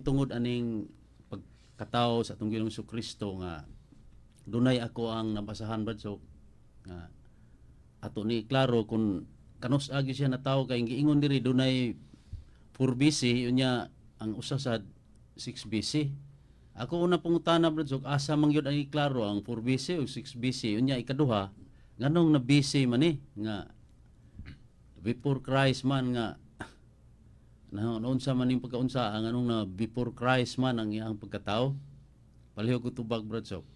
tungod aning pagkatao sa atong Ginoong Kristo nga dunay ako ang nabasahan Bradsok nga ato ni klaro kung kanus agi siya na tao kay giingon diri dunay 4 BC unya ang usa sa 6 BC. Ako una pangutana Bradsok asa man gyud ang klaro ang 4 BC o 6 BC unya ikaduha nganong na BC man ni nga before Christ man nga noon sa maning pagkaunsa ang anong na before Christ man ang iyang pagkatao. Palihog ko tubag Bradsok.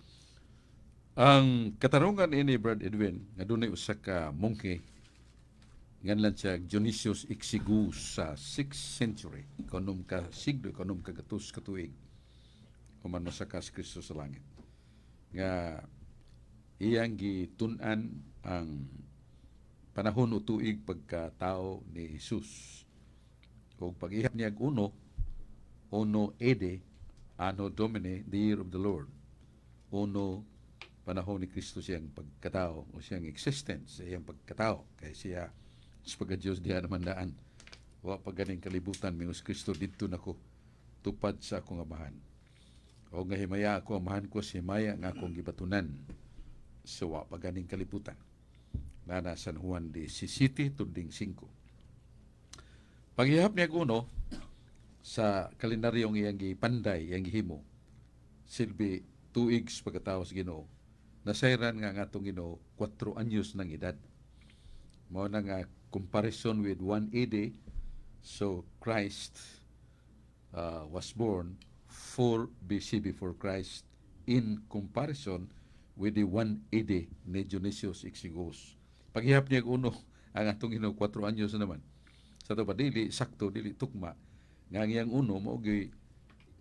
Ang katarungan ini Brad Edwin nga dunay usa ka monkey nganlan siya Dionysius Exiguus sa 6th century ikanom ka siglo ikanom ka gatus ka tuig human masakas Kristo sa langit nga iyang gitun-an ang panahon o tuig pagkatao ni Jesus o pag-ihap niya uno AD Anno Domini, the year of the Lord. Uno panahon ni Kristo siyang pagkatao o siyang existence sa iyang pagkatao kay siya sa pagka-Diyos diha naman daan wa paganing kalibutan mingos Kristo didto nako tupad sa akong amahan o nga himaya ako amahan ko si himaya nga akong gibatunan sa wa paganing kalibutan na San Juan 17 tunding 5. Paghihap niya kuno sa kalendaryong iyang gipanday iyang gihimo silbi tuig sa pagkatao sa Ginoo nasayran nga nga atong Ginoo 4 anyos ng edad mao na nga comparison with 1 AD so Christ was born 4 BC before Christ in comparison with the 1 AD ni Dionysius Exiguus. Paghihap niya uno ang atong Ginoo 4 anyos naman sa to dili sakto dili tukma nga ang iyang uno mao gyud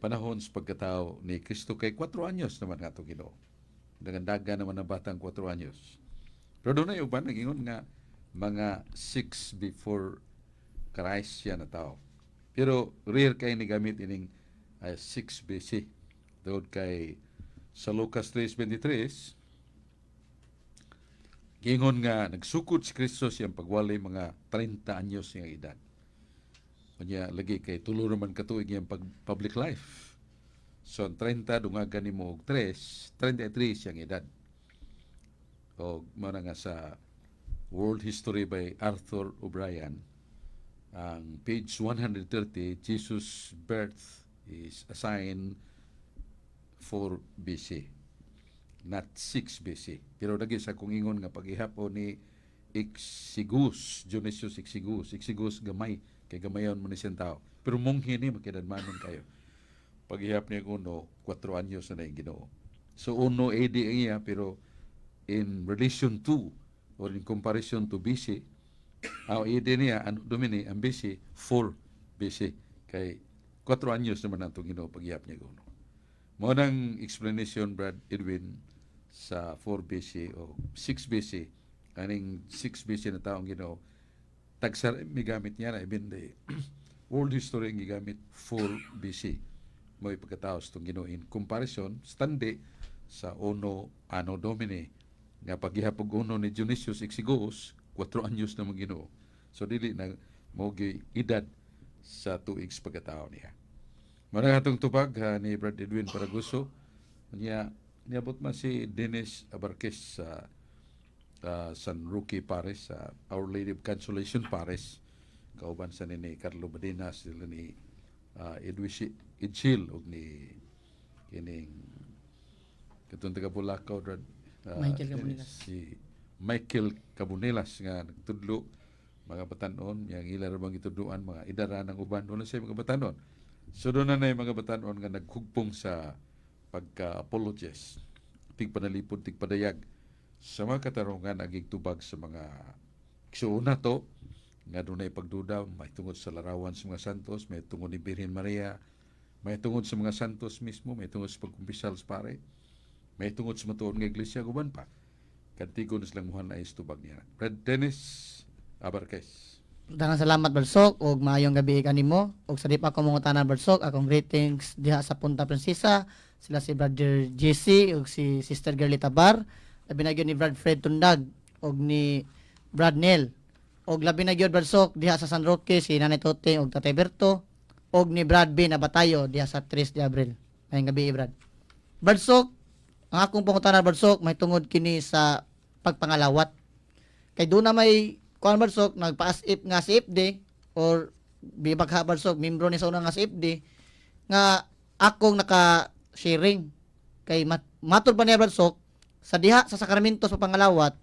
panahon sa pagkatao ni Kristo kay 4 anyos naman nga atong Ginoo. Dagan-dagan naman ang batang 4 anyos. Pero doon na uban nagingon nga mga 6 before Christ siya na tao. Pero rare kay ni gamit ining 6 BC. Doon kay sa Lucas 3:23 gingon nga nagsukod si Kristo siyang pagwalay mga 30 anyos siyang edad. Kanya lagi kay tulo naman katuig iyang public life. So, 30 dungagan ni mo 33 siyang edad. O, mana nga sa World History by Arthur O'Brien, ang page 130, Jesus' birth is assigned 4 BC, not 6 BC. Pero lagi sa kung ingon nga paghihapon ni Exiguus, Dionysius Exiguus gamay, kay gamayon mo ni siyang tao. Pero monghe ni makidanmanon kayo. Paghihap niya kuno 4 anyos na yung Ginoo. So 1 AD niya pero in relation to or in comparison to BC, ang AD niya ano Domini ang BC 4 BC kay 4 anyos naman ang Ginoo paghihap niya kuno. Mao nang explanation Brad Edwin sa 4 BC o 6 BC kaning 6 BC na taong Ginoo tagsar migamit niya na even the world history ang gigamit 4 BC mo pagkataos itong Ginoo in comparison standi sa Anno Domini nga paghihapog uno ni Dionysius Exiguus 4 anyos na mga Ginoo so dili na mo edad sa tuig sa pagkatao niya. Marang atong tupag ni Brad Edwin Paraguso niya niabot man si Dennis Abarquez sa San Roque Paris sa Our Lady of Consolation Paris kauban sa ni Carlo Badinas sila ni Idchil og ni kining katong taga Bulacau Michael Cabunelas. si Michael Cabunelas nga nagtudlo mga batanon yang ila ra bang itudloan mga idara ng uban doon sa mga batanon so doon na mga batanon nga naghugpong sa pagka-apologies tigpanalipod tigpadayag sa mga katarungan agig tubag sa mga igsuuna to nga dunay pagduda may tungod sa larawan sa mga santos may tungod ni Birhen Maria may tungod sa mga santos mismo may tungod sa pagkumpisal sa pare may tungod sa matuon nga iglesia guban pa kantigon silang muhan na istubag niya Brad Dennis Abarquez. Daghang salamat Barsok ug maayong gabi kanimo ug sa di pa ko mangutanan Barsok akong greetings diha sa Punta Princesa sila si Brother JC ug si Sister Girlie Tabar labi na gyud ni Brad Fred Tundag ug ni Brad Nel og labi na gyud Barsok diha sa San Roque si Nanay Tote ug Tatay Berto og ni Brad B na batayo diha sa 3 de Abril. Ngayong gabi, Brad. Brad Sok, ang akong pangutanan, Brad Sok, may tungod kini sa pagpangalawat. Kay doon na may kuan, Brad Sok, nagpa-asip nga si FD or bibagha, Brad Sok, membro ni sa una nga si FD nga akong naka-sharing. Kay matod pa niya, Brad Sok, sa diha sa sakramentos sa pangalawat,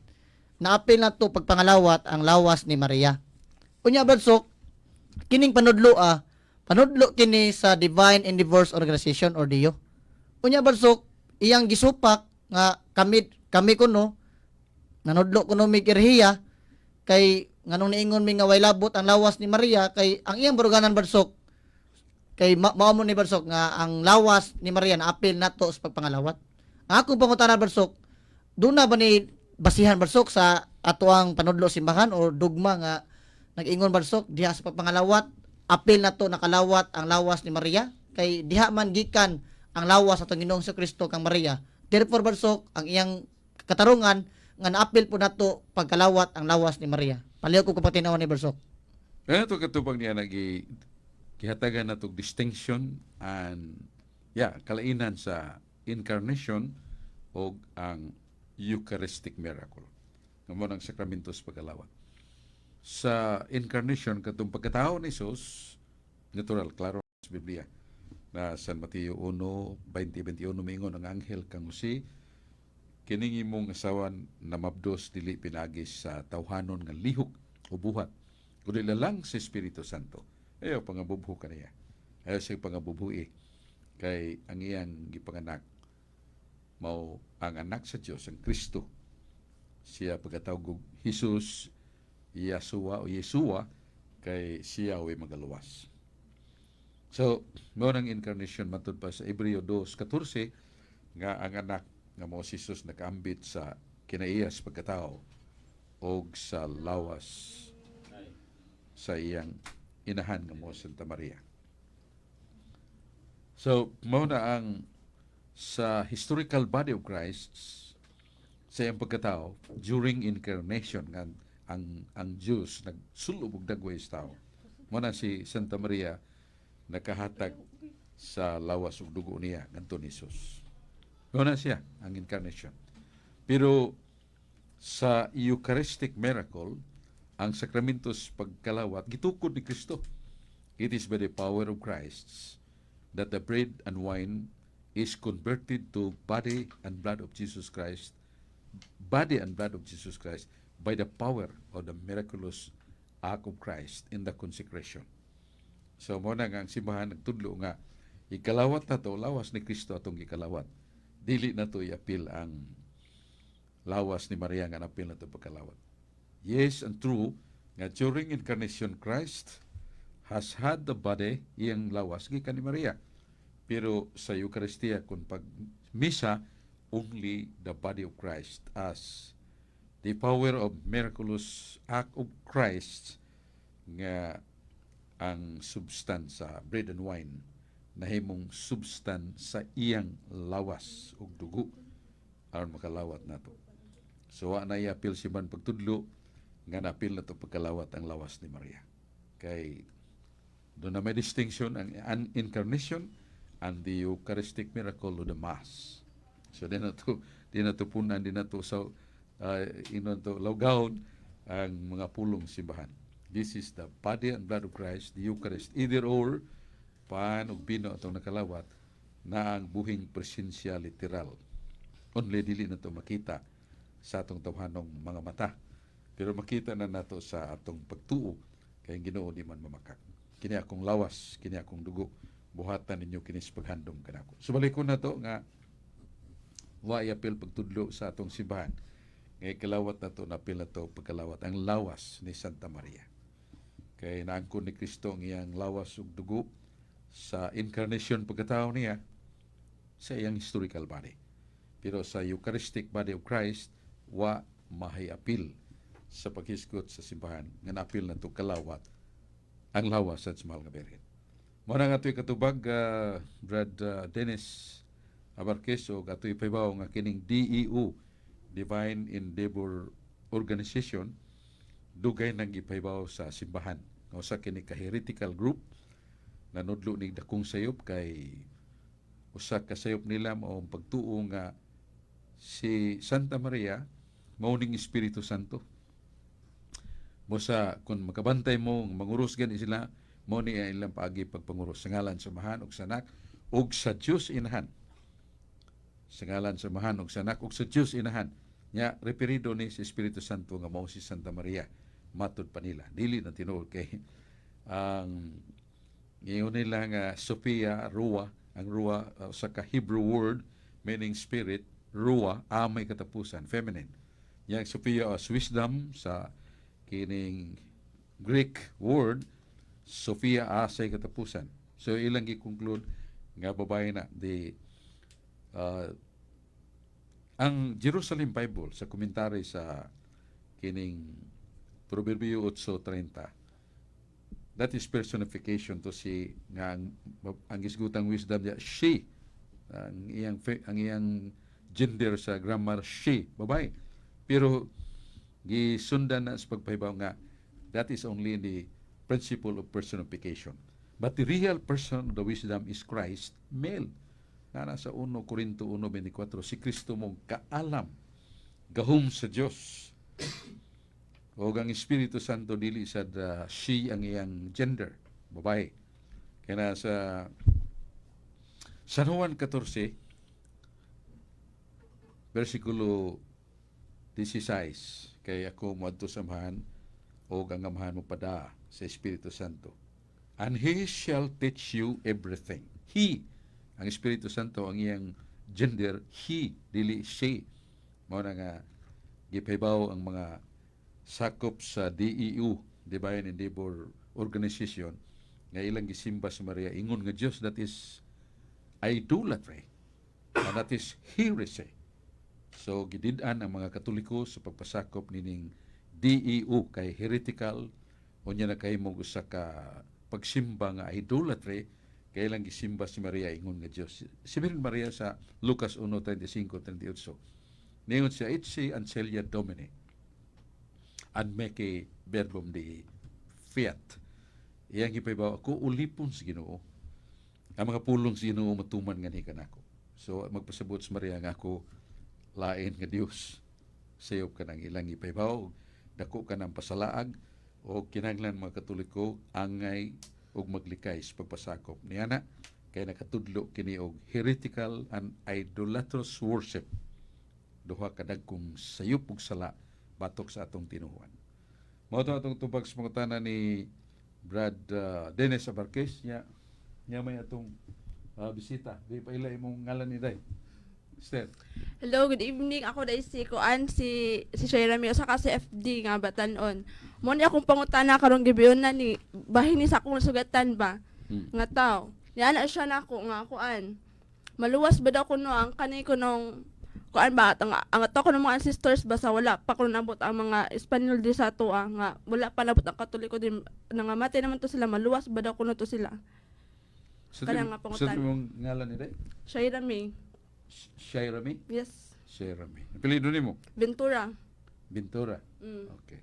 naapil na to pagpangalawat ang lawas ni Maria. Unya, Brad Sok, kining panudlo kini sa Divine Endeavors Organization or DIO. Unya, Brad Sok, iyang gisupak nga kami kuno nanudlo kuno mi kirhiya kay nganong niingon mi nga way labot ang lawas ni Maria kay ang iyang baruganan, Brad Sok, kay mao mo ni Brad Sok nga ang lawas ni Maria na apil nato sa pagpangalawat. Ang akong pangutanan, Brad Sok, doon na ba ni basihan, Brad Sok, sa atuang panudlo simbahan o dugma nga nag-ingon, Brad Sok, diha sa pagpangalawat apil nato nakalawat ang lawas ni Maria kay diha man gikan ang lawas atong Ginoong Kristo kang Maria. Therefore, Brad Sok, ang iyang katarungan nga naapil po nato pagkalawat ang lawas ni Maria. Paliw ko kapatinawan ni Brad Sok. Kaya ito katubang niya gihatagan na itong distinction and kalainan sa incarnation o ang Eucharistic miracle. Nga mo ng sakramentos pagkalawat. Sa incarnation, katong pagkatao ni Jesus, natural, klaro sa Biblia, na San Mateo 1:20-21 mingon ang anghel kang Jose, kining imong asawan na mabdos dili pinagis sa tawhanon nga lihok o buhat kundi lang sa Espiritu Santo. Ayaw pangabubho ka niya. Ayaw siya pangabubhui kay ang iyang gipanganak mao ang anak sa Dios, ang Kristo. Siya pagkatawag Jesus, Yeshua kay siya way magaluwas. So, mao nang incarnation matud pa sa Hebreo 2:14 nga ang anak nga mao si Jesus nakaambit sa kinaiyas pagkatao og sa lawas sa iyang inahan nga mao Santa Maria. So, mao na ang sa historical body of Christ sa iyang pagkatao during incarnation nga ang Diyos nagsulub og dagway sa tao. Mao na si Santa Maria nakahatag sa lawas ug dugo niya ngadto ni Jesus. Mao na siya ang incarnation. Pero sa Eucharistic miracle, ang sakramentos pagkalawat gitukod ni Kristo. It is by the power of Christ that the bread and wine is converted to body and blood of Jesus Christ, by the power of the miraculous act of Christ in the consecration. So mo na nga ang simbahan nagtudlo nga ikalawat na to, lawas ni Kristo atong ikalawat. Dili na to iapil ang lawas ni Maria nga napil na to pagkalawat. Yes and true nga during incarnation Christ has had the body iyang lawas gikan ni Maria. Pero sa Eucharistia kung pag misa, only the body of Christ as the power of miraculous act of Christ nga ang substance sa bread and wine nahimong substance sa iyang lawas ug dugo aron makalawat nato. So wa na iapil si man pagtudlo nga napil na to pagkalawat ang lawas ni Maria. Kay doon na may distinction ang incarnation and the Eucharistic miracle of the Mass. So di na to punan, di na to so lawgawon ang mga pulong simbahan. This is the body and blood of Christ, the Eucharist. Either or, paan o bino atong nakalawat na ang buhing presensya literal. Only dili na to makita sa atong tawhanong mga mata. Pero makita na nato sa atong pagtuo kay Ginoo di man mamakak. Kini akong lawas, kini akong dugo, buhatan ninyo kinis paghandom kanako. Subalik ko na to nga wa iapil pagtudlo sa atong simbahan. Ngay kalawat na to, napil na to pagkalawat ang lawas ni Santa Maria. Kay naangkon ni Kristo ang iyang lawas ug dugo sa incarnation pagkatao niya sa iyang historical body. Pero sa Eucharistic body of Christ, wa mahiapil sa paghisgot sa simbahan nga napil na to kalawat ang lawas sa Mahal nga Birhen. Mao na nga ito'y katubag, Brad Dennis Abarquez, o ito'y paibaw nga kining DEO, Divine Endeavor Organization, dugay nang ipaibaw sa simbahan. Sa kini ka heretical group nanudlo ni dakong sayop kay usa ka sayop nila mao ang pagtuo nga si Santa Maria mao ning Espiritu Santo. Mosa kung makabantay mo manguros gani sila mao ni ang ilang paagi pagpanguros sa ngalan sa Amahan ug sa Anak ug sa Dios Inahan. Sa ngalan sa Amahan ug sa Anak ug sa Dios Inahan. Nya referido ni si Espiritu Santo nga mao si Santa Maria matud pa nila. Dili na tinuod kay ang ngayon nila nga Sophia, Ruah, ang Ruah sa ka Hebrew word meaning spirit, Ruah, amay katapusan, feminine. Yang Sophia as wisdom sa kining Greek word, Sophia asay katapusan. So ilang gi-conclude nga babae na ang Jerusalem Bible sa komentary sa kining Proverbio 8:30 that is personification to si nga ang isgutang wisdom niya she ang iyang gender sa grammar she babae pero gisundan na sa pagpahibaw nga that is only the principle of personification but the real person of the wisdom is Christ male na nasa 1 Corinto 1:24 si Kristo mong kaalam gahom sa Dios o ang Espiritu Santo dili sad she ang iyang gender, babae. Kaya sa San Juan 14, versikulo 16, kay ako moadto sa Amahan o ang Amahan mo pada sa Espiritu Santo. And He shall teach you everything. He, ang Espiritu Santo, ang iyang gender, He, dili she. Mao na nga, gipahibaw ang mga sakop sa DEU, Divine Endeavor Organization, nga ilang gisimba sa Maria, ingon nga Diyos, that is idolatry, and that is heresy. So, gidid-an ang mga Katoliko sa pagpasakop nining DEU kay heretical, o niya na kay mo sa ka pagsimba nga idolatry, kay ilang gisimba si Maria, ingon nga Diyos. Si Virgen Maria sa Lucas 1:35-38, ningon siya, Itsi Ancelia Domini, ad meke verbum di fiat. Iyang ipaibaw ako ulipon sa Ginoo. Ang mga pulong sa Ginoo matuman nga ni kanako. So magpasabot sa Maria nga ako lain nga Dios. Sayop ka nang ilang ipaibaw, dako ka ng pasalaag o kinahanglan mga Katoliko angay og maglikay sa pagpasakop niana kay nakatudlo kini og heretical and idolatrous worship. Duha ka dagkong sayop ug sala batok sa atong tinuhuan. Mao to atong tubag sa mga tanan ni Brad Dennis Abarquez nya may atong bisita. Di pa ila imong ngalan ni Day. Steph. Hello, good evening. Ako dai si Kuan si Shaira Mio sa kasi FD nga batanon. Mo ni akong pangutana karong gibiyon na ni bahin ni sa akong sugatan ba. Nga taw. Yan na siya nako nga kuan. Maluwas ba daw kuno ang kanay ko nung kuan ba ang ato ko ng mga ancestors basta wala pa ko nabot ang mga Espanyol di sa ato nga wala pa nabot ang Katoliko din nangamatay naman to sila maluwas ba daw kuno to sila. Kaya nga pangutan. Sa imong ngalan ni Day? Shaira May. Shaira May? Yes. Shaira May. Apelyido nimo? Ventura. Ventura. Mm. Okay.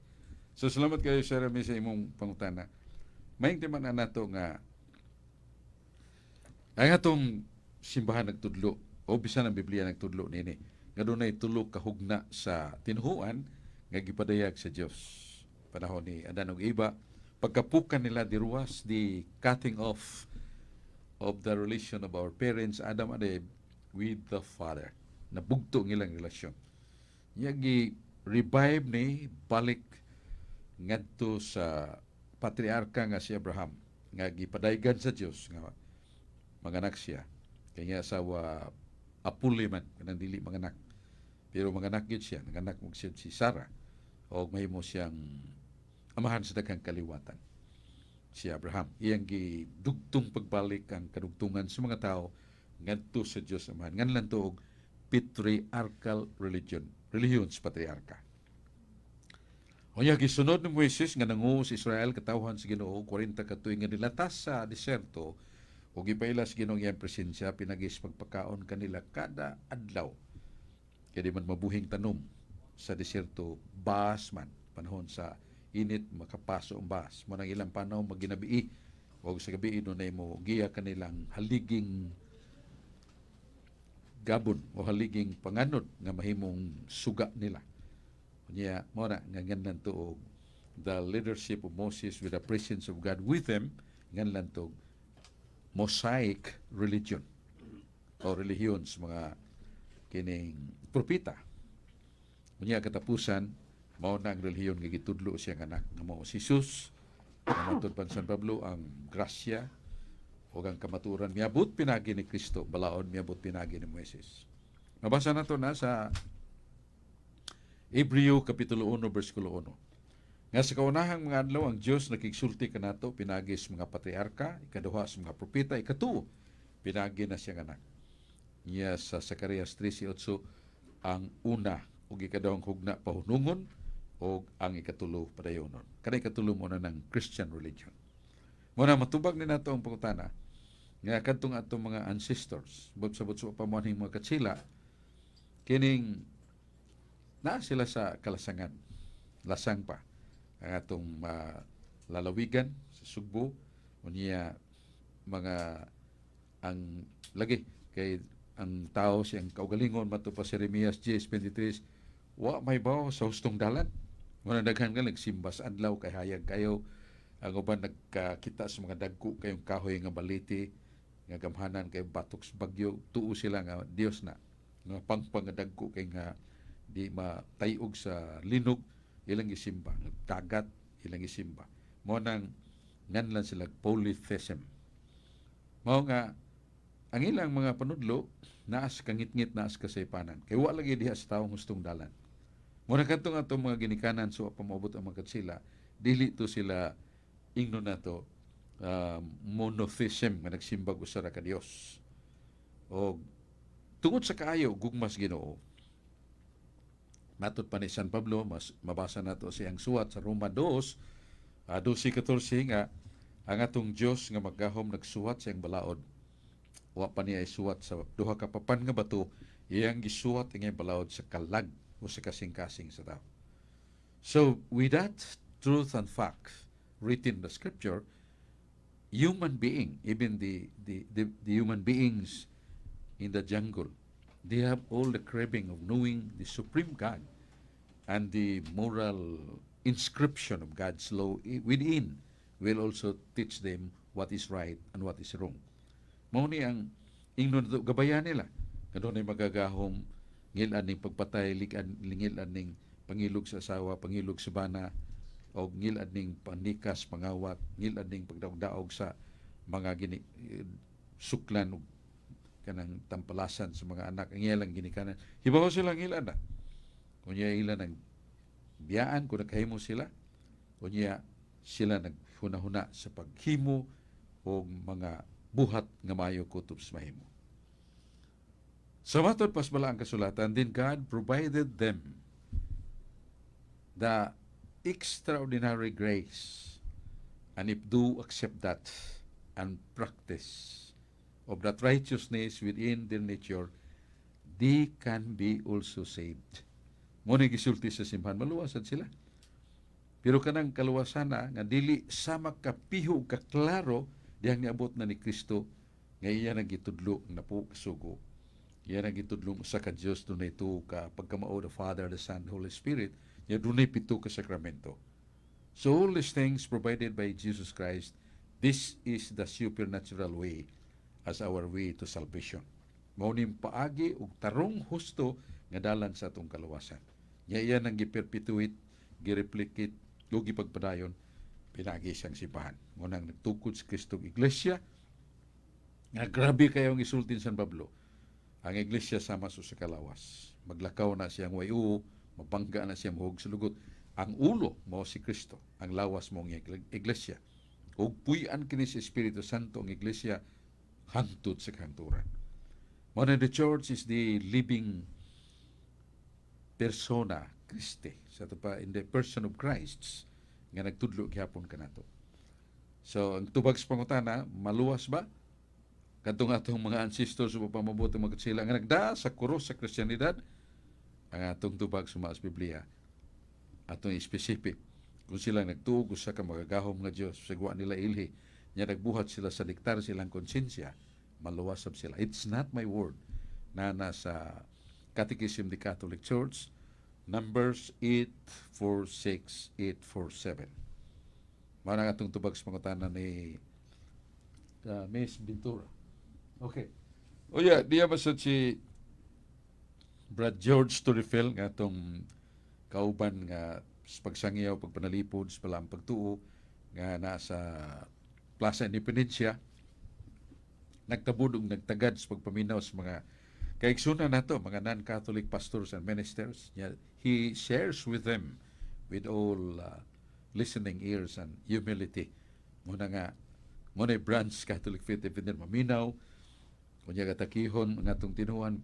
So salamat kayo Shaira May sa imong pangutana. Maingtiman na nato nga ang atong simbahan nagtudlo o bisan ang Biblia nagtudlo nini nga dunay tulo ka hugna sa tinuhuan nga gipadayag sa Dios panahon ni Adan ug Eva pagkapukan nila diruwas the cutting off of the relation of our parents Adam and Eve with the Father nabugto ang ilang relasyon nya gi revive ni balik ngadto sa patriarka nga si Abraham nga gipadaygan sa Dios nga manganak siya kanya asawa apuli man kanang dili manganak pero manganak gyud siya nanganak mo siya si Sarah o mahimo siyang amahan sa daghang kaliwatan si Abraham iyang gidugtong pagbalik ang kadugtungan sa mga tao ngadto sa Dios Amahan nganlan to og patriarchal religion sa patriarka unya gisunod ni Moises nga nanguho sa Israel katawhan sa Ginoo 40 ka tuig nga nilatas sa deserto o gipailas Ginoo iyang presensya pinagis pagpakaon kanila kada adlaw kaya di man mabuhing tanom sa deserto bahas man panahon sa init makapaso ang bahas mo nang ilang panahon maginabii o sa gabi dunay mo giya kanilang haliging gabon o haliging panganod nga mahimong suga nila. Unya mo na nga ganlan to og the leadership of Moses with the presence of God with them, ganlan to Mosaic religion o relihiyon sa mga kining propeta. Unya katapusan mao na ang relihiyon nga gitudlo siyang anak nga mao si Jesus. Matod pa San Pablo ang grasya o ang kamaturan miabot pinagi ni Kristo, balaod miabot pinagi ni Moises. Mabasa nato na sa Hebreo Kapitulo 1, versikulo 1. Nga sa kaunahang mga adlaw ang Dios nakigsulti kanato pinagi sa mga patriarka, ikaduha sa mga propeta, ikatuo pinagi na siyang anak. Niya sa Zacarias 13:8 ang una ug ikaduhang hugna pahunungon o ang ikatulo padayonon. Kanay ikatulo mo na ng Christian religion. Muna matubag ni nato ang pangutana nga kadtong atong mga ancestors, butsa-butsa pa mo mga katsila, kining na sila sa kalasangan. Lasang pa ang atong lalawigan sa Sugbo, unya mga ang lagi kay ang tao siyang kaugalingon mato pa si Jeremias 10:23, wa may bawo sa hustong dalan. Muna daghan nga nagsimba sa adlaw kay hayag kayo, ang uban nagkakita sa mga dagko kayong kahoy nga baliti nga gamhanan kay batok sa bagyo, tuo sila nga Dios na nga pangpang nga dagko kay nga di matayog sa linog, ilang isimba, kagat ilang isimba. Mo nang nganlan sila polytheism. Mao nga ang ilang mga panudlo naas kangit-ngit naas kasaypanan kay wa lagi diha sa taong hustong dalan. Muna kadtong atong mga ginikanan so pamabot ang mga katsila, dili to sila ingno nato monotheism nga nagsimbag usa ra ka Dios. O tungod sa kaayo gugmas Ginoo. Matod pa ni San Pablo, mas mabasa nato siyang suwat sa Roma 2, 12:14 nga ang atong Dios nga maggahom nagsuwat siyang balaod. Wa pa niya isuwat sa duha ka papan nga bato, iyang gisuwat nga balaod sa kalag o sa kasing-kasing sa tao. So, with that truth and fact written in the scripture, human being, even the human beings in the jungle, they have all the craving of knowing the supreme God and the moral inscription of God's law within will also teach them what is right and what is wrong. Mao ni ang ingnon gabayan nila. Kadto magagahom ngilan ning pagpatay, ngilan ning pangilog sa asawa, pangilog sa bana, o ngilan ning panikas, pangawat, ngilan ning pagdaog-daog sa mga suklan o kanang tampalasan sa mga anak, ang ilang ginikanan. Hibaw silang ilan na. Kunya ilan ang biyaan, kung nakahimo sila, kunya sila naghuna-huna sa paghimo o mga buhat nga mayo kutob sa mahimo. Sa matod pas bala ang kasulatan, then God provided them the extraordinary grace, and if do accept that and practice of that righteousness within their nature, they can be also saved. Muna gisulti sa simbahan, maluwasan sila. Pero kanang kaluwasan na, nga dili sama kapiho, kaklaro, diyang niabot na ni Kristo, nga iya nagitudlo na po kasugo. Iya nagitudlo sa ka Diyos, doon ito ka pagkamao, the Father, the Son, the Holy Spirit, iya doon pito ka sakramento. So all these things provided by Jesus Christ, this is the supernatural way as our way to salvation. Mauning paagi ug tarong husto nga dalan sa atong kaluwasan. Iya nang giperpetuate, gireplicate, ug gipagpadayon pinagi siyang simbahan. Ngunang nagtukod sa Kristong Iglesia, nga grabe kayong isultin San Pablo, ang Iglesia sama sa kalawas. Maglakaw na siyang wayo, mabangga na siyang mahog sa lugot. Ang ulo mo si Kristo, ang lawas mo ng Iglesia. Ug puy-an kini si Espiritu Santo ang Iglesia hangtod sa kanturan. Muna the church is the living persona Christi, sa ito pa in the person of Christ nga nagtudlo gihapon kanato. So ang tubag sa pangutana, maluwas ba kadtong atong mga ancestors sa pamabuti mga sila nga nagda sa krus sa Kristiyanidad? Ang atong tubag sa mga Biblia atong specific kung sila nagtuog sa ka magagahom nga Dios sa guwa nila ilhi, nya nagbuhat sila sa diktar silang konsensya, maluwasab sila. It's not my word na nasa Catechism of the Catholic Church, Numbers 846-847. Marang atong tubag sa pangutana ni Miss Ventura. Okay. O yeah, diya masad si Brad George Torrefel nga atong kauban nga sa pagsangyaw, pagpanalipod, sa palang pagtuo nga nasa Plaza Independencia, nagtabud ug nagtagad sa pagpaminaw sa mga kaigsunan nato, mga non-Catholic pastors and ministers. He shares with them with all listening ears and humility. Muna nga, muna branch Catholic Faith Defender maminaw, kunya katakihon nga atong tinuan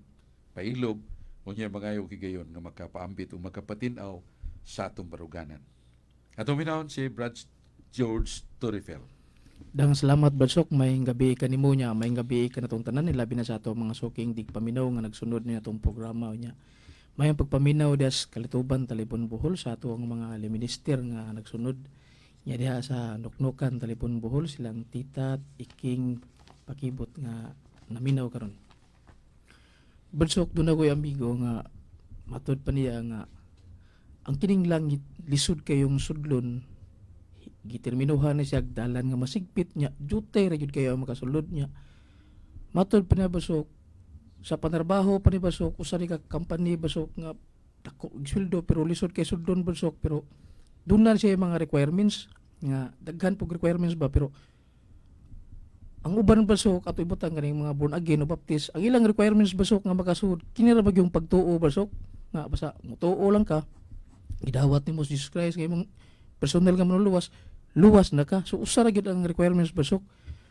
pailog, kunya mangayo kigayon nga makapaambit o makapatinaw sa atong baruganan. Atong minawon si Brad George Torrefel. Dang salamat Badsok, may gabi ka nimo niya, may gabi ka natong tanan nila na sa ato mga suking digpaminaw nga nagsunod niya atong programa niya. May pagpaminaw das kalituban talipon buhol sa ato ang mga minister nga nagsunod niya diha sa nuknukan talipon buhol silang tita at iking pakibot nga naminaw karon. Badsok doon ako'y amigo nga matod pa niya nga ang kining langit lisod kayong sudlon giterminuhan na siya dalan nga masigpit niya jutay ra gyud kayo ang makasulod niya matod pa niya Basok sa panarbaho pa ni Basok usa ni ka company Basok nga dako og sweldo pero lisod kay suldon Basok pero dunan siya yung mga requirements nga daghan pug requirements ba pero ang uban Basok ato ibutang kaning mga born again o baptist ang ilang requirements Basok nga makasud kini ra ba yung pagtuo Basok nga basta mutuo lang ka gidawat nimo si Jesus Christ kay mong personal nga manuluwas luwas na ka. So usa ra gyud ang requirements Basok.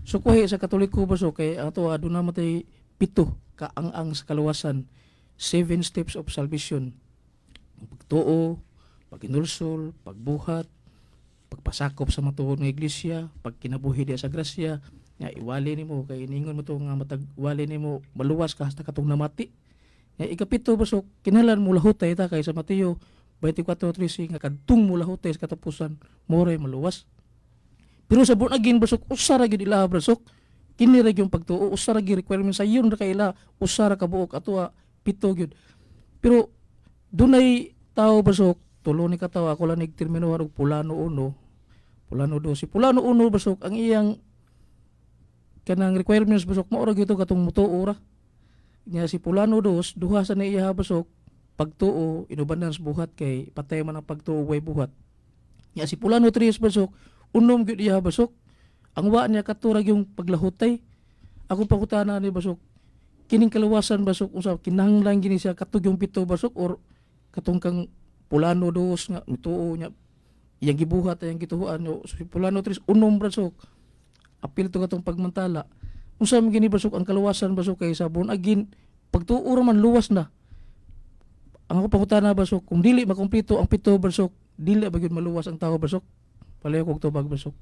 So kuhi sa Katoliko Basok kay ato aduna matay 7 ka ang sa kaluwasan. 7 steps of salvation. Pagtuo, paginulsol, pagbuhat, pagpasakop sa matuod nga iglesia, pagkinabuhi diya sa grasya, nga iwali nimo kay ningon mo to nga matag wali nimo maluwas ka hasta katong namati. Nga ikapito Basok, kinahanglan mo lahutay ta kay sa Mateo 24:13 nga kadtong mula hotel sa katapusan more maluwas. Pero sa born again Basok usa ra gyud ila Basok. Kini ra gyud pagtuo usa ra gyud requirement sa iyon ra kay ila usa ra ka buok ato 7 gyud. Pero dunay tao Basok tulo ni ka tawo ako lang nigtermino og Pulano 1, Pulano 2. Si Pulano 1 Basok ang iyang kanang requirements Basok mao ra gyud katong mutuo ra. Nya si Pulano 2 duha sa na iya Basok pagtuo inubanan sa buhat kay patay man ang pagtuo way buhat. Ya si Pulano 3 Basok unom gyud iya Basok. Ang wa niya katurag yung paglahutay. Ako pangutana ni Basok kining kaluwasan Basok unsa kinahanglan gini siya katug yung 7 Basok or katong kang Pulano 2 nga mituo niya iyang gibuhat iyang gituhuan yo si Pulano 3 unom Basok. Apil to katong pagmantala. Unsa man gini Basok ang kaluwasan Basok kay sa born again pagtuo ra man luwas na. Ang ako pangutana Basok, kung dili makumpleto ang 7 Basok, dili ba gyud maluwas ang tao Basok? Palayo kog tubag Basok.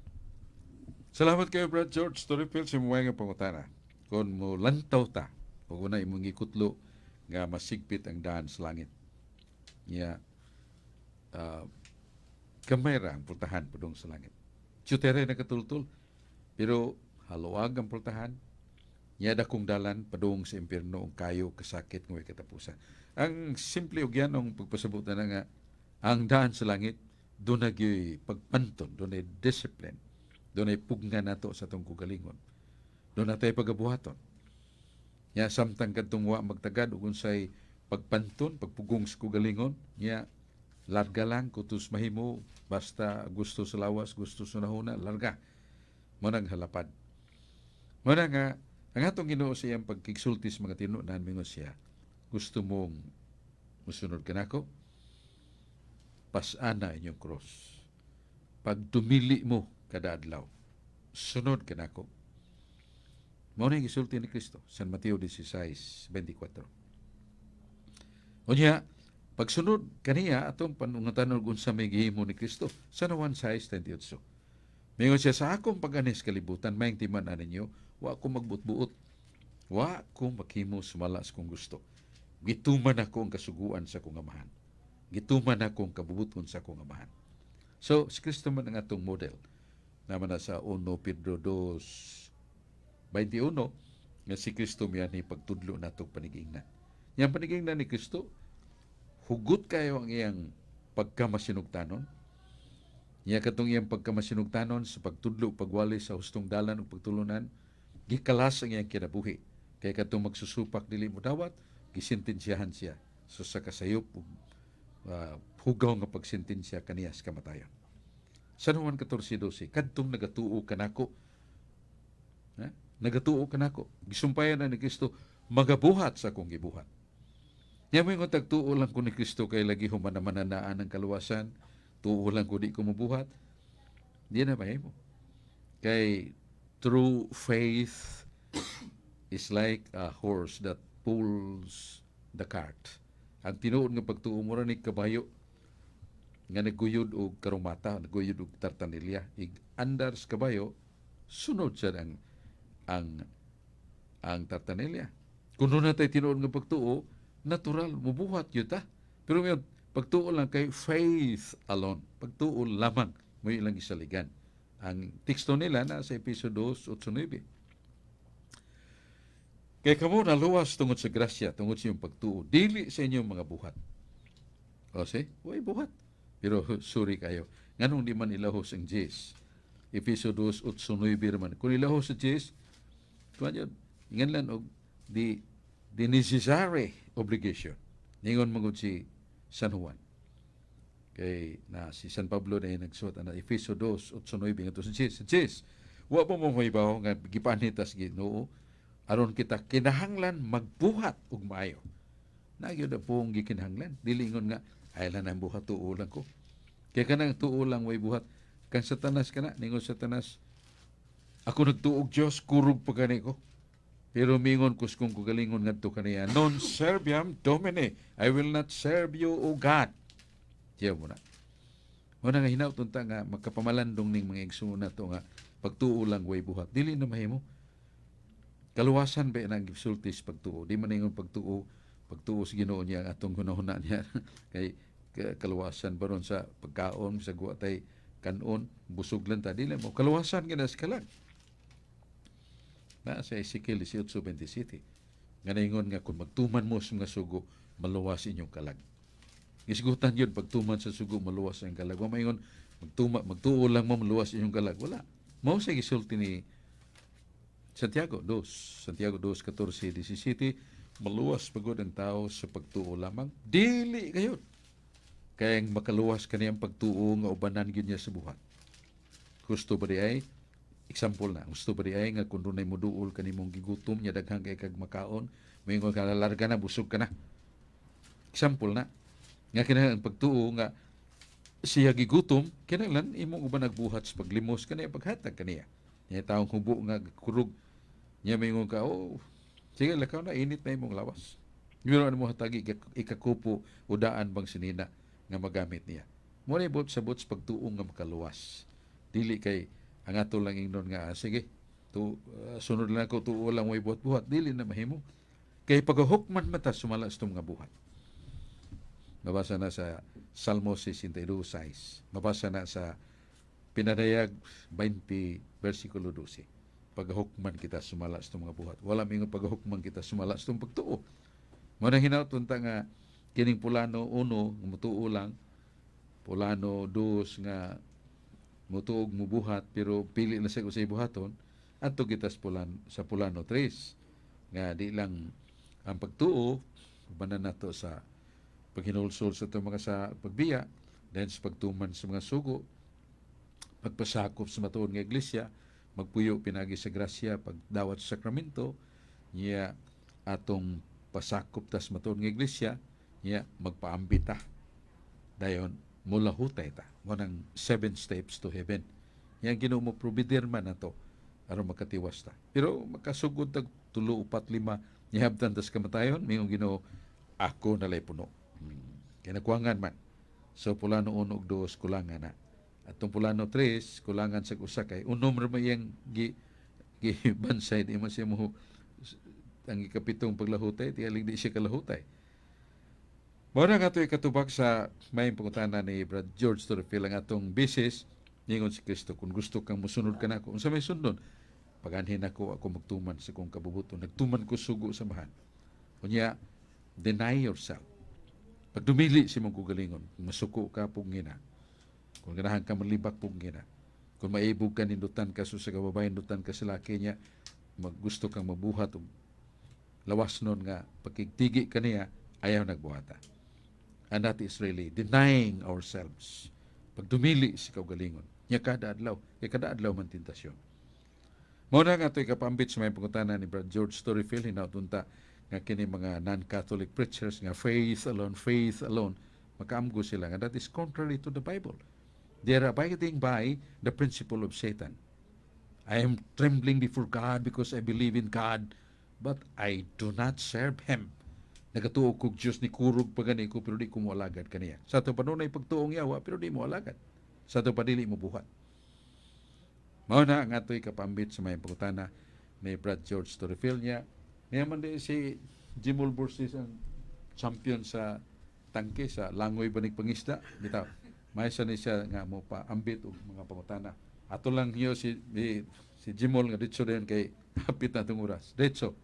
Salamat kayo Brad George Torrefel sa mga nga pangutana. Kung mo lantaw ta, kung una imong ikutlo nga masigpit ang daan sa langit. Nya kamay ra ang pultahan padung sa langit. Chutere na katultul, pero haluag ang pultahan. Nya dakong dalan padung sa impierno ang kayo kasakit ng katapusan. Ang simple og yan ang pagpasabot na nga ang daan sa langit doon nagyoy pagpanton, doon ay discipline, doon ay pugna nato sa itong kugalingon, doon natin pagabuhaton. Nya samtang kadtong wa magtagad ug unsay pagpanton, pagpugong sa kugalingon, nya larga lang kutus mahimo basta gusto sa lawas, gusto sa nahuna, larga. Mo nang halapad. Mo na nga ang atong Ginoo sa iyang pagkigsulti sa mga tinunan mingon siya. Gusto mong musunod ka nako? Pasana inyong cross. Pag dumili mo kada adlaw, sunod ka nako. Mao na gisulti ni Kristo San Mateo 16:24. Unya, pagsunod kaniya atong panungutan og unsa may gihimo ni Kristo sa Juan 6:38. Mingon siya sa akong pag-anis kalibutan maayong timan ninyo, wa ko magbutbuot. Wa ko maghimo sumala sa kong gusto. Gituman ako ang kasuguan sa akong amahan. Gituman ako ang kabubuton sa akong amahan. So, si Kristo man ang atong model. naman na sa 1 Pedro 2:21 nga si Kristo miyan ni pagtudlo natong panigingnan. Yang panigingnan ni Kristo, hugot kayo ang iyang pagkamasinugtanon. Niya katong iyang pagkamasinugtanon sa pagtudlo, pagwali sa hustong dalan ug pagtulunan, gikalas ang iyang kinabuhi. Kay katong magsusupak dili mo dawat, gisintensyahan siya sa kasayop ug hugaw nga pagsintensya kaniya sa kamatayon. San Juan 14:12, kadtong nagatuo kanako, nagatuo kanako, gisumpayan na ni Kristo, magabuhat sa akong gibuhat. Nya mo yung tagtuo lang ko ni Kristo kay lagi humanamananaan ng kaluwasan, tuo lang ko di ko mabuhat, di na mahimo. Kay true faith is like a horse that pulls the cart. Ang tinuod nga pagtuo mo ni kabayo nga naguyod og karumata, naguyod og tartanilya, andar sa kabayo, sunod siya ang tartanilya. Kung doon natin tinuod nga pagtuo, natural, mubuhat yun ta. Pero may pagtuo lang kay faith alone. Pagtuo lamang mo ilang isaligan. Ang teksto nila na sa episode 2:8. Kaya kamo naluwas tungod sa grasya, tungod sa iyong pagtuo, dili sa inyong mga buhat. O say, way buhat. Pero sorry kayo, nganong di man ilahos ang Diyos. Episode 2:8 man. Kung ilahos sa Diyos, kuwan yun, ingan lang og the necessary obligation. Ningon magod si San Juan. Kay na si San Pablo na nagsuot na Efeso 2:8 ngadto sa Diyos. Wa pa mo mahibaw nga gipanitas Ginoo aron kita kinahanglan magbuhat og maayo. Nagyud na pong gikinahanglan. Dili ingon nga ay lang ang buhat tuo lang ko. Kaya kanang tuo lang way buhat. Kang Satanas kana ningon Satanas, ako nagtuog Dios kurog pa gani ko. Pero mingon kus kung kugalingon ngadto kaniya, non serviam Domine, I will not serve you, O God. Diya mo na. Muna nga hinauton ta nga magkapamalandong ning mga igsoon na to nga pagtuo lang way buhat. Dili na mahimo. Kaluwasan ba ang gisultis pagtuo? Di man ingon pagtuo sa Ginoo niya atong hunahuna niya kay kaluwasan baron sa pagkaon sa guwatay kanon busog lang ta dili mo kaluwasan gina sa kalag. Na sa Ezekiel 18:27 nga naingon nga kung magtuman mo sa mga sugo maluwas inyong kalag. Gisgutan yun pagtuman sa sugo maluwas ang kalag. Wa maingon magtuo lang mo maluwas inyong kalag. Wala. Mao sa gisulti ni Santiago 2:14-17 maluwas pagod ang tao sa pagtuo lamang. Dili gayon. Kaya makaluwas kaniyang pagtuo nga ubanan gyud niya sa buhat. Gusto ba di ay example na, gusto ba di ay nga kung doon ay muduol ka nimong gigutom, niya daghang kay kag makaon, may nga kalarga na, busog ka na. Example na. Nga kinahanglan pagtuo nga siya gigutom, kinahanglan imong uban nagbuhat sa paglimos kaniya, paghatag kaniya. Niya taong hubo nga kurog, niya may nga sige, lakaw na, init na imong lawas. Pero ano mo hatagi, ikakupo, udaan bang sinina nga magamit niya. Muna ibot sa pagtuo nga makaluwas. Dili kay ang ato lang ingnon nga sige sunod lang ako tuo lang way buhat-buhat dili na mahimo kay paghukman mata sumala sa mga buhat. Mabasa na sa Salmo 62:6, mabasa na sa Pinadayag 20 versikulo 12. Paghukman kita sumala sa mga buhat. Wala mingon paghukman kita sumala sa pagtuo. Mo na hinauton ta nga kining pulano 1 nga mutuo lang, pulano 2 nga mutuog mubuhat pero pili na sa usay buhaton adto kita sa pulano 3 nga di lang ang pagtuo banan nato sa paghinulsol sa mga sa pagbiya then sa pagtuman sa mga sugo pagpasakop sa matuod nga iglesia magpuyo pinagi sa grasya pagdawat sa sakramento niya atong pasakop tas matuod nga iglesia niya magpaambita dayon mula hutay ta. Munang 7 steps to heaven. Yang Ginoo mo provider man nato aron makatiwas ta. Pero makasugod tag 3, 4, 5 nihaptan tas kamatayon mingong Ginoo ako nalay puno. Kaya nakuangan man. So pulano 1 ug 2 kulangan na. Atong pulano 3 kulangan sa usa kay unom ra mayang gi bansay di man siya mo ang ikapitong paglahutay tiyalig di siya kalahutay. Muna nga ito ikatubag sa may pangutana ni Brad George Torrefil ang atong bisis Ningon si Kristo, kung gusto kang musunod ka na ako, unsa may sundon? Paganhin ako magtuman sa kong kabubuton. Nagtuman ko sugo sa bahan. Kunya, deny yourself. Pag dumili si mong kugalingon, kung masuko ka pong gina, kung ganahan ka malibak pong gina, kung maibog ka, nindutan ka sa kababayan, nindutan ka sa laki niya, gusto kang mabuhat o lawas nun nga, pagkigtigi ka niya, ayaw nagbuhata. And that is really denying ourselves. Pag dumili si kaugalingon, niya kada adlaw man tentasyon. Muna nga ito'y kapambit sa may pangutanan ni Brad George Storyfield, hinautunta nga kini mga non-Catholic preachers nga faith alone, makaamgo sila nga that is contrary to the Bible. They are abiding by the principle of Satan. I am trembling before God because I believe in God, but I do not serve Him. Nagatuo kog Diyos ni kurog pagani ko pero di ko mo alagad kaniya. Sa ito panunay pagtuong yawa pero di mo alagad. Sa ito padili mo buhat. Mauna ang ato'y kapambit sa may pagkutana ni Brad George Storyfield niya. Niyaman din si Jimol Bursis ang champion sa tangke sa langoy banig pangisda. Bitaw, may sa ni siya nga mo pa ambit og mga pangutana. Ato lang niyo si Jimol nga ditso din kay hapit na itong oras. Ditso.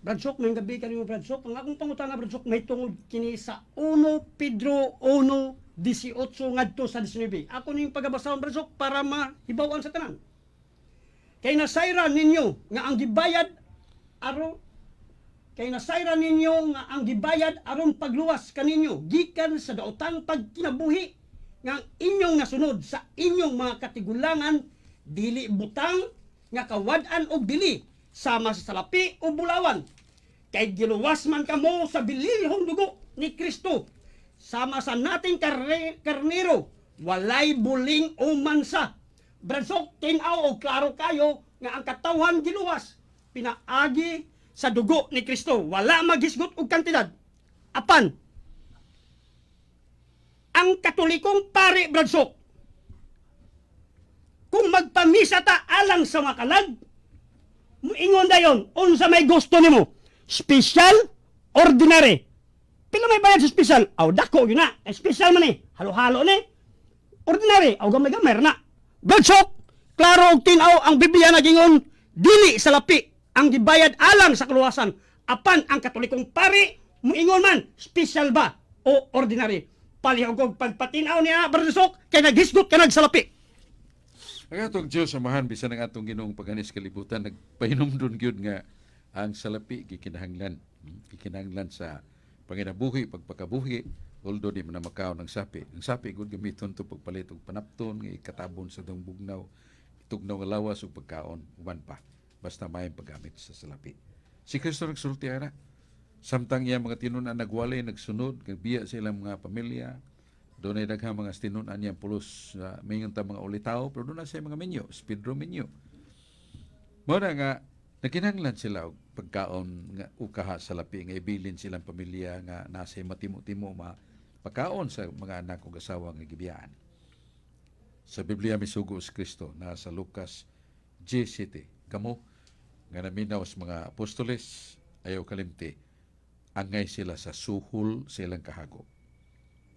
Bradsok, may gabi ka rin mo, Bradsok. Ang akong pangutana, Bradsok, may tungod kini sa 1 Pedro 1:18 ngadto sa 19. Ako ning pagabasahon, Bradsok, para mahibawan sa tanan. Kay nasayra ninyo nga ang gibayad aron pagluwas kaninyo gikan sa daotang pagkinabuhi nga inyong nasunod sa inyong mga katigulangan dili butang nga kawad-an og dili sama sa salapi o bulawan kay giluwas man kamo sa bililhong dugo ni Kristo sama sa nating karnero walay buling o mansa. Bradsok, tinaw o klaro kayo nga ang katawhan giluwas pinaagi sa dugo ni Kristo. Wala maghisgot og kantidad. Apan, ang katolikong pare, Bradsok, kung magpamisa ta alang sa makalag, muingon dayon, unsa may gusto nimo? Special, ordinary. Pila may bayad sa special? Aw, dako yun na. Special man halo-halo ni. Ordinary, aw gamay-gamay na. Bradsok, klaro og tinaw ang Biblia na gingon, dili sa lapi ang gibayad alang sa kaluwasan. Apan ang katolikong pari, muingon man, special ba o ordinary. Palihog og pagpatinaw niya, Bradsok, kay naghisgot ka nagsalapi. Ang atong Diyos samahan bisan ang atong Ginoong paganis kalibutan nagpahinumdon gyud nga ang salapi gikinahanglan sa panginabuhi pagpakabuhi although di man na makaon ng sapi. Ang sapi gud gamiton to pagpalit og panapton nga ikatabon sa dong bugnaw, tugnaw nga lawas ug pagkaon uban pa basta may paggamit sa salapi. Si Kristo nagsulti ara samtang iya mga tinun-an nagwali nagsunod biya sa ilang mga pamilya. Doon ay daghang mga stinunan niya pulos mayon ta mga ulitaw pero doon na siya mga menyo, speedro menyo. Muna nga nakinahanglan sila og pagkaon nga ukaha sa lapi nga ibilin silang pamilya nga nasa matimo-timo pagkaon sa mga anak ug asawa nga gibiyaan. Sa Biblia misugo si Kristo na sa Lucas 17 kamo nga naminaw sa mga apostoles ayaw kalimti angay sila sa suhol sa ilang kahago.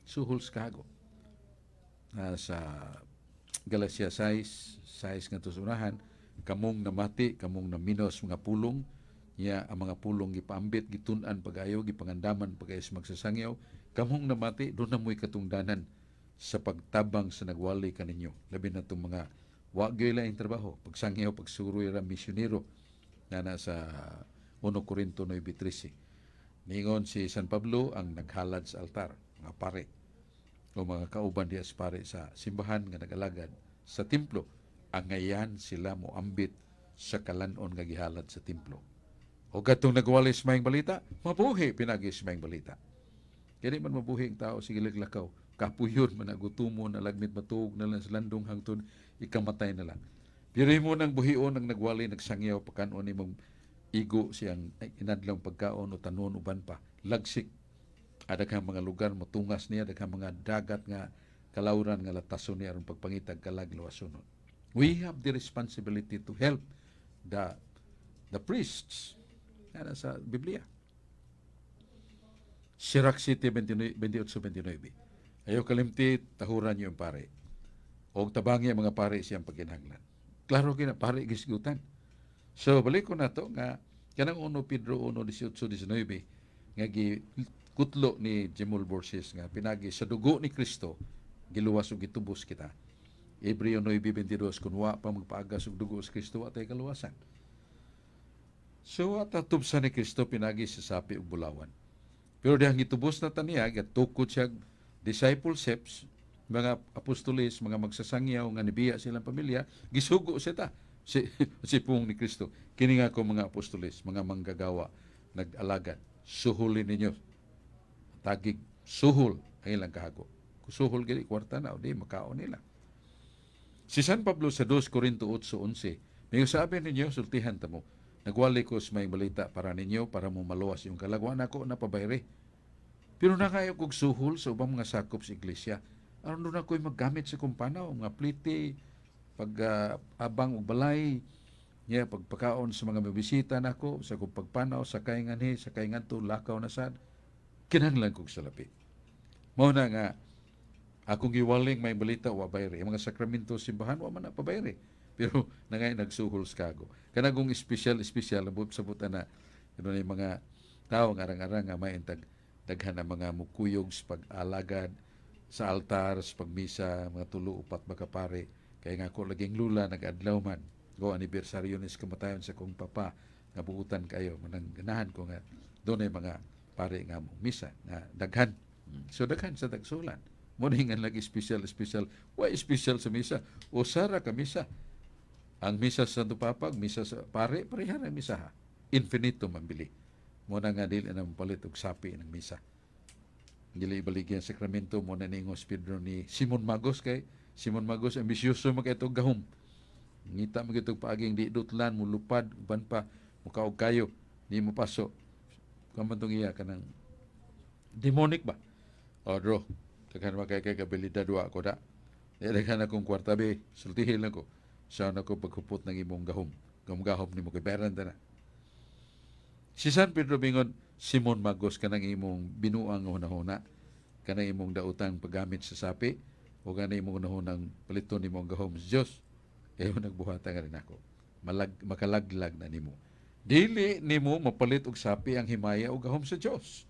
Suhol sa kahago. Sa Galatia 6 nga tusunahan, kamong namati, kamong naminos mga pulong, niya ang mga pulong gipaambit, gitun-an pagayo, gipangandaman pagayo sa magsasangyaw, kamong namati, doon na mo'y katungdanan sa pagtabang sa nagwali kaninyo. Labi na itong mga wagyoy lang yung trabaho, pagsangyaw, pagsuroy ra misyonero, na nasa 1 Corinto 9:13. Ningon si San Pablo ang naghalad sa altar, mga pare, o mga kauban diya sa pare sa simbahan nga nagalagad sa templo, ang ngayan sila mo ambit sa kalanon nga gihalad sa templo. O gatong nagwali sa mayang balita, mabuhi pinagi sa mayang balita. Kaya man mabuhi ang tao, sige laglakaw, kapuyon, managutumo, nalagmit matuog na lang sa landong hangtod, ikamatay na lang. Pero mo nang buhion ang nagwali, nagsangyaw, pagkanon ni mong igo siyang inadlang pagkaon o tanon uban pa, lagsik. Adaghang mga lugar matungas niya, adaghang mga dagat nga kalauran nga latason niya aron pagpangitag kalaglawasonon. We have the responsibility to help the priests. Yan sa Biblia. Sirach City 28:29. Ayaw kalimti, tahuran niyo ang pare. o tabangi ang mga pare siyang pagkinahanglan. Klaro kina pare gisgutan. So balik ko na to nga kanang 1 Pedro 1:18-19 nga kutlo ni Jemul Borges nga pinagi sa dugo ni Kristo giluwas ug gitubos kita. Hebreo 9:22 kun wa pa magpaagas og dugo sa Kristo wa tay kaluwasan. So at tubsa ni Kristo pinagi sa sapi ug bulawan. Pero dihang gitubos na taniya gatukod siya discipleships, mga apostoles, mga magsasangyaw nga nibiya silang pamilya, gisugo siya ta si pung ni Kristo. Kini nga ko mga apostoles, mga manggagawa, nag-alagad, suhulin ninyo. Tagig, suhol ang ilang kahago. Kung suhol gini, kwarta na, o di, makaon nila. Si San Pablo sa 2 Corinto 8:11, may sabi ninyo, sultihan ta mo, nagwali ko sa may balita para ninyo, para mo maluwas yung kalagwan ako na pabayri. Pero nakayo kog suhol sa ubang mga sakop sa iglesia. Aron doon ako'y maggamit sa kumpanaw, mga pliti, pag-abang og balay, niya pagpakaon sa mga mabisita nako, sa kong pagpanaw, sa kainganhi, sa kainganto, lakaw na sad, kinahanglan kog salapi. Mao na nga, akong giwaling may balita wa bayri. Ang mga sakramento simbahan wa man na pabayri. Pero nangay nagsuhol sa kago. Kanagong special sa buta na yung mga tao nga arang-arang nga may daghan na mga mukuyog sa pag-alagad sa altar, sa pagmisa, mga tulo upat makapare. Kaya nga ko laging lula nag-adlaw man. Go anibersaryo ni kamatayon sa kong papa nga buutan kayo. Manang ganahan ko nga doon ay mga pare nga mo misa na daghan. So daghan sa tagsulan. Muningan lagi special. Why special sa misa? O sara ka misa. Ang misa sa Santo Papa, misa sa pare, pareha ng misa ha. Infinito mambili. Muna nga dili na mapalit og sapi ng misa. Dili ibaligyan sakramento mo na ningos Pedro ni Simon Magos kay Simon Magos ambisyoso magkaitog gahom. Ngita magitog paaging di dutlan mo lupad uban pa mukaog kayo ni mo paso. Kamantong iya kanang demonic ba? O bro, daghan makay kabilidad wa ko da. Daghan akong kwarta be, sultihin lang ko. Saan ako paghupot ng imong gahom. Gahom ni mo kay bayaran ta na. Si San Pedro bingon, Simon Magos kanang imong binuang hunahuna, kanang imong dautang paggamit sa sapi, o kanang imong hunahunang paliton ni mong gahom sa Diyos. Kaya nagbuhatan nga rin ako. Makalaglag na nimo. Dili nimo mapalit og sapi ang himaya o gahom sa Diyos.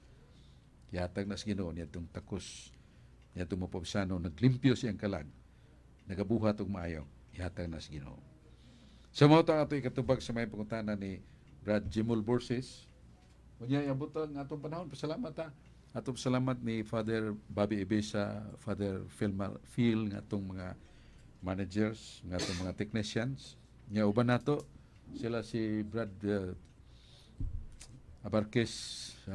Yatag nas Ginoo niya itong takos, niya itong mapabsano, naglimpyo siyang kalag, nagabuhat og maayo. Ihatag na sa Ginoo. Sa mga ito ato ikatubag sa may pangutana ni Brad Jemul Borges. Kunya iabot ang atong panahon. Pasalamat ha. Atong salamat ni Father Bobby Ibesa, Father Phil ng atong mga managers, ng atong mga technicians. Nya uban nato sila si Brad Abarquez,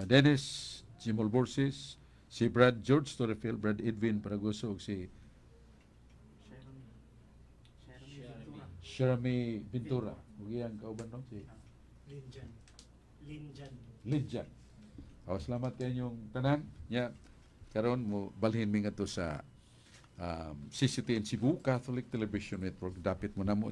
Dennis Jemul Borges, si Brad George Torrefield, Brad Edwin Paraguso, ug si Jeremy Ventura. Ugiyang kauban no? Si Linjan. Salamat kayong tanan. Karon mo balhin mi nga to sa CCTN Cebu Catholic Television Network. Dapit mo na mo